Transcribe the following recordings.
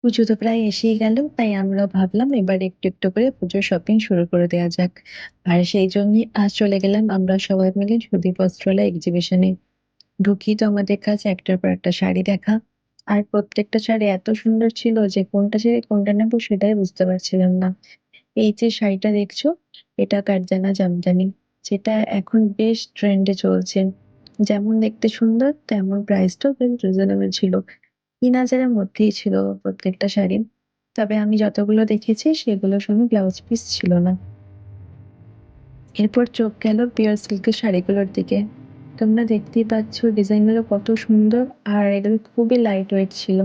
পুজো তো প্রায় এসেই গেল। তাই আমরাও ভাবলাম এবার একটু, একটু করে পুজোর শপিং শুরু করে দেয়া যাক। আর সেইজন্যই আজ চলে গেলাম আমরা সবাই মিলে সুদীপ বস্ত্রালয় এক্সিবিশনে। ঢুকেই তো আমাদের কাছে একটার পর একটা শাড়ি দেখা। আর প্রত্যেকটা শাড়ি এত সুন্দর ছিল যে কোনটা ছেড়ে কোনটা নেবো সেটাই বুঝতে পারছিলাম না। এই যে শাড়িটা দেখছো, এটা কারজানা জামদানি। যেটা এখন বেশ ট্রেন্ডে চলছে। যেমন দেখতে সুন্দর তেমন প্রাইসটাও বেশ রিজনেবল ছিল। ৩,০০০ এর মধ্যেই ছিল প্রত্যেকটা শাড়ি। তবে আমি যতগুলো দেখেছি সেগুলোর সঙ্গে ব্লাউজ পিস ছিল না। এরপর চোখ গেল পিওর সিল্কের শাড়িগুলোর দিকে। তোমরা দেখতেই পাচ্ছ ডিজাইনগুলো কত সুন্দর আর এগুলো খুবই লাইট ওয়েট ছিল।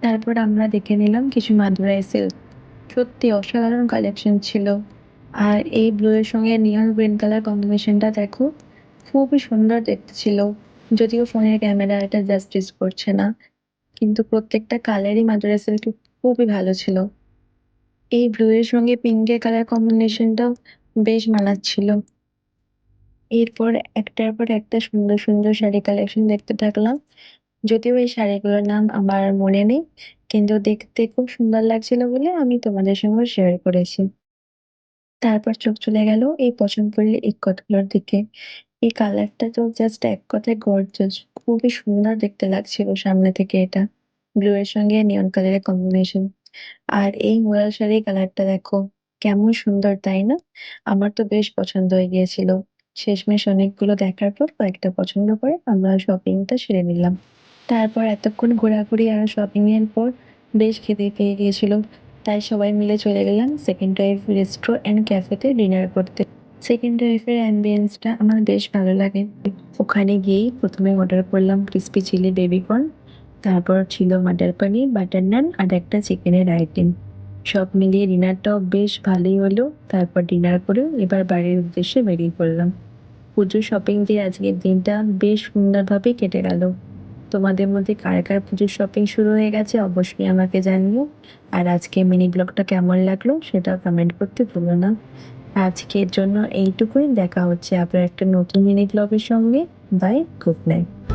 তারপর আমরা দেখে নিলাম কিছু মাদুরাই সিল্ক। সত্যি অসাধারণ কালেকশন ছিল। আর এই ব্লু এর সঙ্গে নিয়ন গ্রিন কালার কম্বিনেশনটা দেখো, খুবই সুন্দর দেখতে ছিল। যদিও ফোনের ক্যামেরা এটা জাস্টিস করছে না। কিন্তু প্রত্যেকটা কালারই মাদুরাই সিল্কে খুবই ভালো ছিল। এই ব্লু এর সঙ্গে পিঙ্কের কালার কম্বিনেশনটাও বেশ মানাচ্ছিল। এরপর একটার পর একটা সুন্দর, সুন্দর শাড়ি কালেকশন দেখতে থাকলাম। যদিও এই শাড়িগুলোর নাম আমার মনে নেই। কিন্তু দেখতে খুব সুন্দর লাগছিল বলে আমি তোমাদের সঙ্গে শেয়ার করেছি। তারপর চোখ চলে গেল এই পছন্দপুরের ইক্কতগুলোর দিকে। এই কালারটা তো জাস্ট এক কথায় গর্জাস। খুবই সুন্দর দেখতে লাগছিল সামনে থেকে এটা। ব্লু এর সঙ্গে নিয়ন কালারের কম্বিনেশন। আর এই মোরাল শাড়ির কালারটা দেখো, কেমন সুন্দর তাই না? আমার তো বেশ পছন্দ হয়ে গিয়েছিল। শেষমেশ অনেকগুলো দেখার পর কয়েকটা পছন্দ করে আমরা শপিংটা সেরে নিলাম। তারপর এতক্ষণ ঘোরাঘুরি আর শপিং এর পর বেশ খিদে পেয়ে গিয়েছিল। তাই সবাই মিলে চলে গেলাম সেকেন্ড ওয়াইফ রেস্ট্রো অ্যান্ড ক্যাফেতে ডিনার করতে। সেকেন্ড ওয়াইফের অ্যাম্বিয়েন্সটা আমার বেশ ভালো লাগে। ওখানে গিয়েই প্রথমে অর্ডার করলাম ক্রিসপি চিলি বেবি কর্ন। তারপর ছিল মাটার পনির, বাটার নান আর একটা চিকেনের আইটেম। সব মিলিয়ে ডিনারটাও বেশ ভালোই হলো। তারপর ডিনার করে এবার বাড়ির উদ্দেশ্যে বেরিয়ে পড়লাম। পুজোর শপিং দিয়ে আজকের দিনটা বেশ সুন্দরভাবে কেটে গেল। তোমাদের মধ্যে কার কার পুজোর শপিং শুরু হয়ে গেছে অবশ্যই আমাকে জানিও। আর আজকে মিনি ব্লগটা কেমন লাগলো সেটাও কমেন্ট করতে ভুলো না। আজকের জন্য এইটুকুই। দেখা হচ্ছে আবার একটা নতুন মিনি ব্লগের সঙ্গে। Bye, good night.